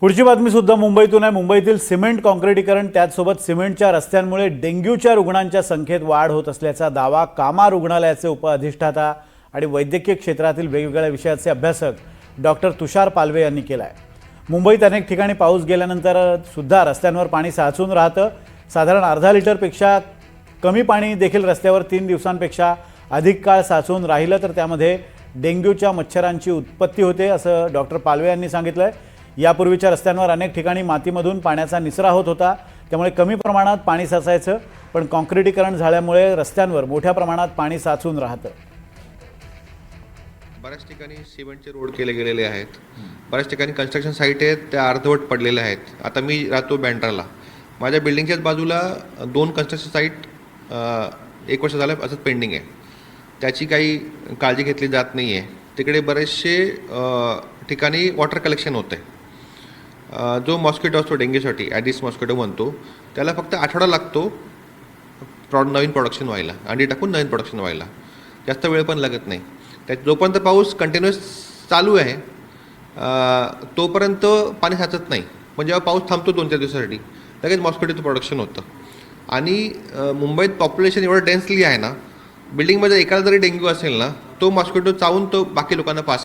पुढची बातमी सुद्धा मुंबईतून आहे। मुंबईतील सिमेंट काँक्रिटीकरण त्याचसोबत सिमेंटच्या रस्त्यांमुळे डेंग्यूच्या रुग्णांच्या संख्येत वाढ होत असल्याचा दावा कामा रुग्णालयाचे उपअधिष्ठाता आणि वैद्यकीय क्षेत्रातील वेगवेगळ्या विषयाचे अभ्यासक डॉक्टर तुषार पालवे यांनी केला आहे। मुंबईत अनेक ठिकाणी पाऊस गेल्यानंतर सुद्धा रस्त्यांवर पाणी साचून राहतं। साधारण अर्धा लिटरपेक्षा कमी पाणी देखील रस्त्यावर 3 दिवसांपेक्षा अधिक काळ साचून राहिलं तर त्यामध्ये डेंग्यूच्या मच्छरांची उत्पत्ती होते असं डॉक्टर पालवे यांनी सांगितलं आहे। यापूर्वीच्या रस्त्यांवर अनेक ठिकाणी मातीमधून पाण्याचा निचरा होत होता, त्यामुळे कमी प्रमाणात पाणी साचायचं, पण काँक्रिटीकरण झाल्यामुळे रस्त्यांवर मोठ्या प्रमाणात पाणी साचून राहतं। बऱ्याच ठिकाणी सिमेंटचे रोड केले गेलेले आहेत। बऱ्याच ठिकाणी कन्स्ट्रक्शन साईट आहेत त्या अर्धवट पडलेल्या आहेत। आता मी राहतो बँड्राला, माझ्या बिल्डिंगच्याच बाजूला 2 कन्स्ट्रक्शन साईट 1 वर्ष झालं असंच पेंडिंग आहे। त्याची काही काळजी घेतली जात नाही आहे। तिकडे बरेचसे ठिकाणी वॉटर कलेक्शन होतं आहे। जो मॉस्किटो असतो डेंग्यूसाठी, ॲडिस मॉस्किटो म्हणतो, त्याला फक्त आठवडा लागतो नवीन प्रोडक्शन व्हायला, अंडी टाकून नवीन प्रोडक्शन व्हायला, जास्त वेळ पण लागत नाही। त्यात जोपर्यंत पाऊस कंटिन्युअस चालू आहे तोपर्यंत पाणी साचत नाही, पण जेव्हा पाऊस थांबतो 2-4 दिवसासाठी लगेच मॉस्किटोचं प्रोडक्शन होतं। आणि मुंबईत पॉप्युलेशन एवढं डेन्सली आहे ना, बिल्डिंगमध्ये एकाला जरी डेंग्यू असेल ना, तो मॉस्किटो चावून तो बाकी लोकांना पास